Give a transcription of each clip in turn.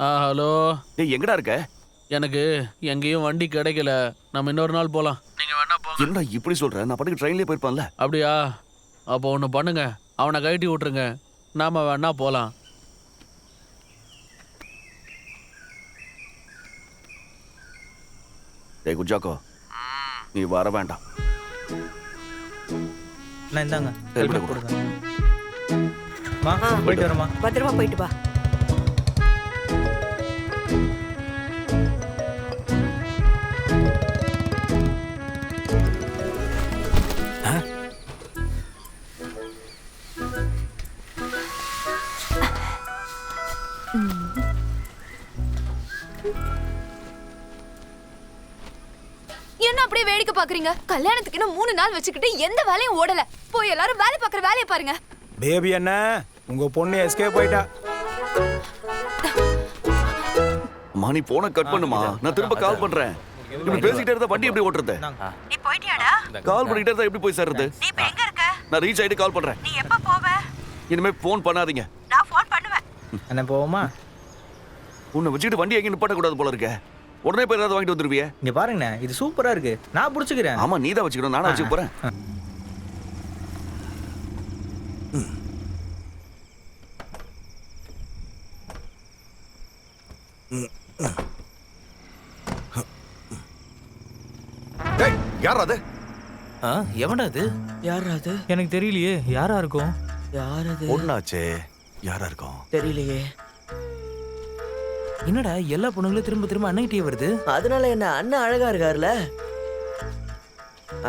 Hello. டேய் எங்கடா இருக்க? எனக்கு எங்கேயும் வண்டி கிடைக்கல. நம்ம இன்னொரு நாள் போலாம். நீங்க வேணா போங்க. என்னடா இப்படி சொல்ற? நான் பாட்டுக்கு ட்ரெயின்லயே போயிருப்பேன்ல. அப்படியா? அப்போ ஒன்று பண்ணுங்க, அவனை கழட்டி விட்டுருங்க, நாம வேணா போலாம். டேய் குஜாக்கோ, நீ வர வேண்டாம். நான் இந்தாங்க ஹெல்மெட் கொடுங்க. மா போயிட்டு வரமா. பத்திரமா போயிட்டு வா. என்ன அப்படியே வேடிக்கை பாக்குறீங்க? கல்யாணத்துக்கு இன்னும் 3 நாள் வச்சுக்கிட்டு எந்த வேலையும் ஓடல. போய் எல்லாரும் வேலை பாக்குற வேலையை பாருங்க. பேபி என்ன உங்க பொண்ணு எஸ்கேப் போயிட்டா. மணி போனை கட் பண்ணுமா, நான் திரும்ப கால் பண்றேன். இப்படி பேசிக்கிட்டே இருந்தா வண்டி எப்படி ஓட்டுறது? நீ போயிட்டியாடா? கால் பண்ணிக்கிட்டே இருந்தா எப்படி போய் சேர்றது? நீ இப்ப எங்க இருக்க? நான் ரீச் ஆயிட்டு கால் பண்றேன். நீ எப்ப போவ? இனிமே போன் பண்ணாதீங்க. நான் ஃபோன் பண்ணுவேன். என்ன போவோமா? உன்னை வச்சுட்டு வண்டி எங்கேயும் நிப்பாட்ட கூடாது போல இருக்க. உடனே போய் ஏதாவது வாங்கிட்டு வந்துருவியே. இங்க பாருங்கண்ணே, இது சூப்பரா இருக்கு, நான் புடிச்சுக்கிறேன். ஆமா நீ தான் வச்சுக்கணும், நானும் வச்சுக்க போறேன். டேய் யாரா அது? எவன்டா அது? யார் அது? எனக்கு தெரியலையே, யாரா இருக்கும்? யார் அது? ஒண்ணாச்சே, யாரா இருக்கும்? தெரியலையே. என்னடா எல்லா பொண்ணுங்களும் திரும்ப திரும்ப அன்னைக்கிட்டே வருது? அதனால என்ன, அண்ணன் அழகா இருக்காருல.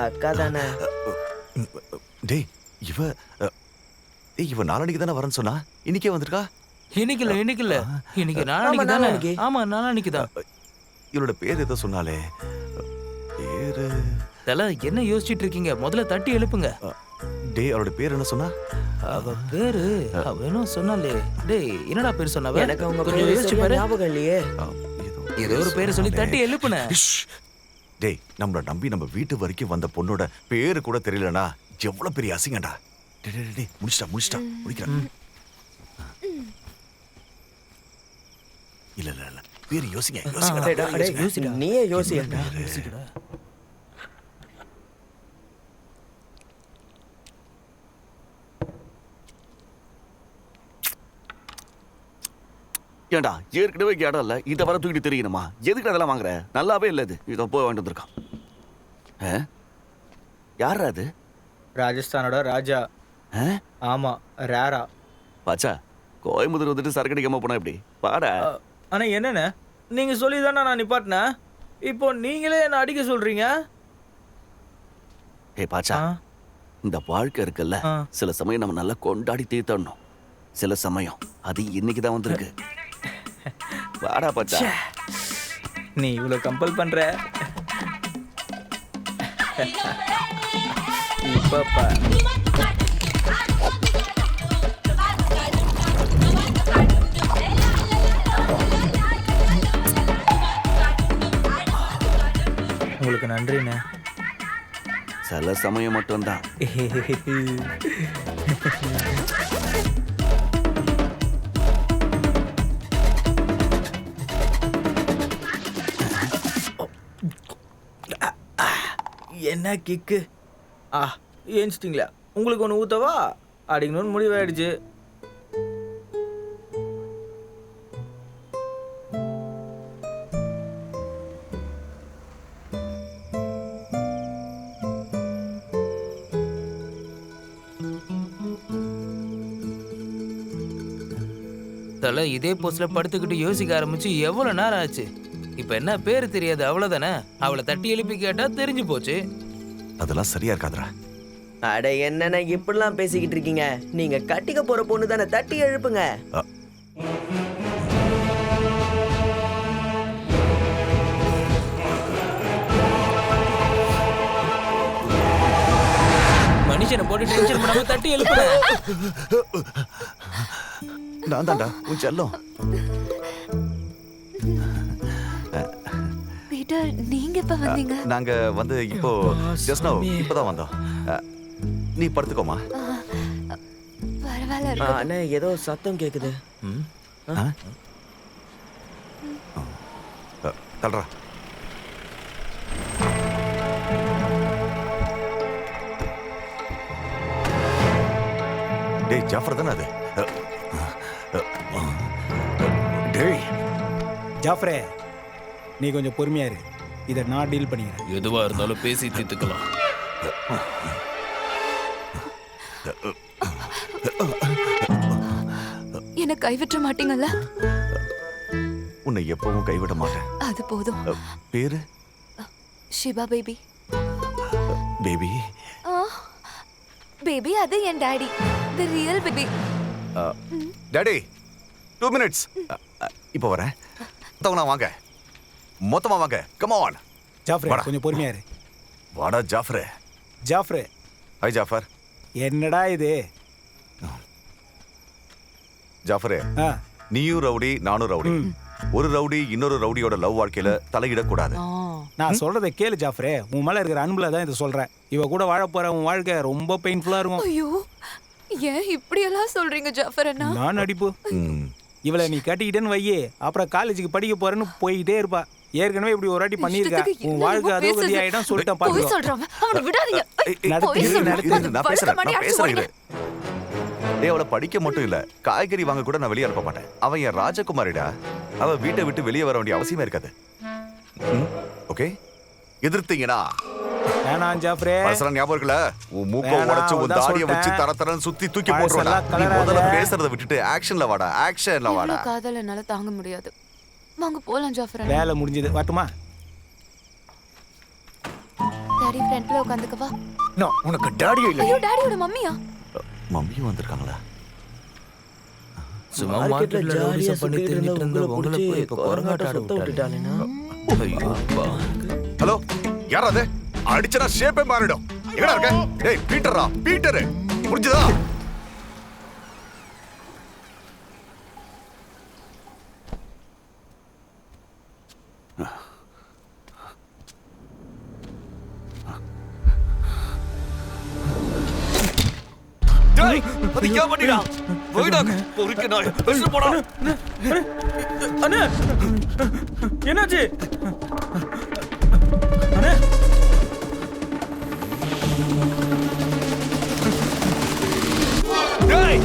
அக்கா தானே. டேய் இவ நாளைக்கு தானே வரேன்னு சொன்னா, இன்னைக்கே வந்திருக்கா? இன்னைக்கு இல்ல இன்னைக்கு நாளைக்கு தானே. ஆமா நாளைக்கு தான். இவளோட பேர் ஏதோ சொன்னாலே, பேரு தல என்ன யோசிச்சுட்டு இருக்கீங்க? முதல்ல தட்டி எழுப்புங்க. டேய் அவளோட பேர் என்ன சொன்னா? அவ பேரு அவ என்ன சொன்னாலே. டேய் என்னடா பேர் சொன்னவ? எனக்கு அவங்க கொஞ்சம் பேரு யோசிச்சு சரியா பாரு. ஞாபகம் இல்லையே. ஏதோ ஒரு பேரை சொல்லி தட்டி எழுப்புன. டேய் நம்மள நம்பி நம்ம வீட்டு வரைக்கும் வந்த பொண்ணோட பேரு கூட தெரியலனா எவ்வளவு பெரிய அசிங்கடா. டேய் முடிச்சிட்டா முடிக்கிறேன். இல்ல பேரு யோசிங்க. நீயே யோசிடா. ஏண்டா ஏற்கனவே இடம் இல்ல, இதை வர தூக்கிட்டு தெரியணுமா? எதுக்கு அதெல்லாம் வாங்குற? நல்லாவே இல்லை இது. இதை போய் வாங்கிட்டு வந்திருக்கான். யாரா அது? ராஜஸ்தானோட ராஜா. ஆமா ரேரா. பாச்சா கோயம்புத்தூர் வந்துட்டு சரக்கு அடிக்காம போனா எப்படி? பாடா. ஆனா என்னண்ணே, நீங்க சொல்லி தானே நான் நிப்பாட்டினேன். இப்போ நீங்களே என்ன அடிக்க சொல்றீங்க. ஏய் பாச்சா, இந்த வாழ்க்கை இருக்குல்ல, சில சமயம் நம்ம நல்லா கொண்டாடி தீர்த்தணும். சில சமயம் அது இன்னைக்கு தான் வந்திருக்கு. வாடா பாச்சா. நீ இவ்வளவு கம்பல் பண்ற. இப்பப்பா உங்களுக்கு நன்றிண்ணே. சில சமயம் மட்டும்தான். என்ன கிக்கு? ஏஞ்சிட்டிங்களா? உங்களுக்கு ஒன்று ஊத்தவா? அடிக்கணும்னு முடிவாயிடுச்சு. தல இதே போஸ்ட்ல படுத்துக்கிட்டு யோசிக்க ஆரம்பிச்சு எவ்வளவு நேரம் ஆச்சு. இப்ப என்ன பேரு தெரியாது அவ்வளவுதானே. அவளை தட்டி எழுப்பி கேட்டா தெரிஞ்சு போச்சு. அதெல்லாம் சரியா இருக்காதுடா. அட என்னண்ணே இப்படிலாம் பேசிக்கிட்டு இருக்கீங்க? நீங்க கட்டிக்க போற பொண்ணு தானே, தட்டி எழுப்புங்க. மனுஷனை போட்டு டென்ஷன் பண்ணாம தட்டி எழுப்புங்க. நான் தான்டா உன் செல்லம். பீட்டர், நீங்க எப்ப வந்தீங்க? நாங்க வந்து இப்போ ஜஸ்ட் நவ இப்பதான் வந்தோம். நீ படுத்துக்கோமா. பரவாயில்ல. அண்ணே ஏதோ சத்தம் கேக்குது. தள்ளுறா. டேய் ஜாஃபர் தானே அது? டேய் ஜாஃப்ரே, நீ கொஞ்சம் பொறுமையா இரு. இதை நான் டீல் பண்ணிக்கிறேன். எதுவா இருந்தாலும் பேசி தீர்த்துக்கலாம். என்ன கைவிட்ட மாட்டீங்கல்ல? உன்னை எப்பவும் கைவிட மாட்டேன். அது போதும். பேரு? ஷிபா பேபி. பேபி. பேபி அது என் daddy, the real baby. Daddy 2 minutes. இப்போ வரேன். மொத்தமா வாங்க, மொத்தமா வாங்க. கம் ஆன் ஜாஃப்ரே, வாடா. கொஞ்சம் பொறுமையா இரு. வாடா ஜாஃபர். ஜாஃப்ரே, ஹாய் ஜாஃபர். என்னடா இது? ஜாஃபரே, ஆ, நீயும் ரவுடி நானும் ரவுடி. ஒரு ரவுடி இன்னொரு ரவுடியோட லவ் வாழ்க்கையில தலையிடக்கூடாது. நான் சொல்றதை கேளு ஜாஃப்ரே. உன் மேல இருக்கிற அன்புல தான் இதை சொல்றேன். இவ கூட வாழ போற உன் வாழ்க்கை ரொம்ப பெயின்ஃபுல்லா இருக்கும். ஐயோ, ஏன் இப்படி எல்லாம் சொல்றீங்க ஜாஃபர் அண்ணா? நான் நடிப்பு. இவளை நீ கட்டிக்கிட்டேன்னு வையே, அப்புறம் காலேஜுக்கு படிக்க போறேன்னு போயிட்டே இருப்பா. ஏற்கனவே இப்படி ஒரு வாட்டி பண்ணிருக்கா. உன் வாழ்க்கை அதோ கதி ஆயிடும் சொல்லிட்டேன். போய் பாத்து சொல்றாங்க, அவனை விடாதீங்க. நடத்து, போய் இரு, சொல்றாங்க. நடத்து. அது நான் பேசுறேன், படுத்த நான் மாட்டி பேசுறேன். அடிச்சு டேய் அவளை படிக்க மட்டும் இல்ல, காய்கறி வாங்க கூட நான் வெளியே அனுப்ப மாட்டேன். அவன் என் ராஜகுமாரிடா. அவ வீட்டை விட்டு வெளியே வர வேண்டிய அவசியமே இருக்காது. ஓகே, எதிர்த்தீங்கன்னா வேணாம் ஜாஃப்ரே. மனசுல ஞாபகம் இருக்குல்ல, உன் மூக்க வேணாம், உடைச்சு உன் அதான் தாடியை வச்சு சொல்லிட்டேன். தரத்தரன்னு சுத்தி தூக்கி பழசெல்லாம் போட்டுருடா. நீ கலராத. முதல்ல பேசுறத விட்டுட்டு ஆக்ஷன்ல வாடா, ஆக்ஷன்ல வாடா. இவ்வளவு காதல் என்னால தாங்க முடியாது. வாங்க போலாம் ஜாஃபர் அண்ணா. வேலை முடிஞ்சது, வரட்டுமா? டாடி ஃப்ரண்ட்ல உட்காந்துக்கவா? உனக்கு டாடியே இல்ல. ஐயோ, டாடியோட மம்மியா? மம்மியும் வந்திருக்காங்களா? சும்மா மார்க்கெட்ல மார்க்கெட்ல ஜாலியா லோடிசம் பண்ணி சுத்திட்டு தின்னுட்டு இருந்த இருந்த உங்களை உங்களை போய் இப்போ கொரங்காட்ட கொரங்காட்ட சுத்த விட்டுட்டாலேனா? ஐயோ அப்பா. ஹலோ, யார் அது? அடிச்சனா ஷேப்பே மாறிடும். எங்கடா இருக்க? டேய் பீட்டரா, பீட்டர். புரிஞ்சுதா? டேய் அது ஏன் பண்ணிடா? போய்டா, பொறுக்கு நாய். வெச்சு போடா. அண்ணே, என்னாச்சு? அண்ணே, டேய்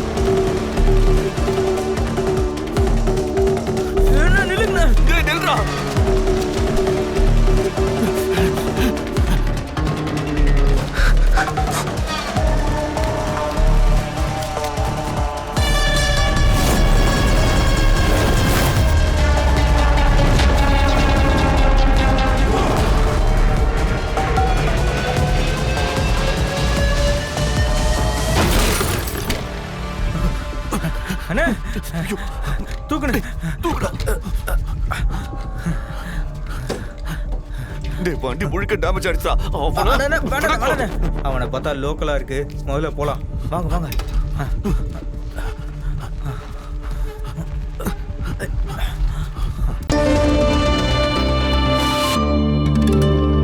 என்ன நில்லுங்க. டேய் நில்றா. அண்ணே, தூக்குனே. டேய் வண்டி முழுக்க டேமேஜ் ஆயிடுச்சா? அவனை பார்த்தா லோக்கலா இருக்கு. முதல்ல போலாம். வாங்க வாங்க.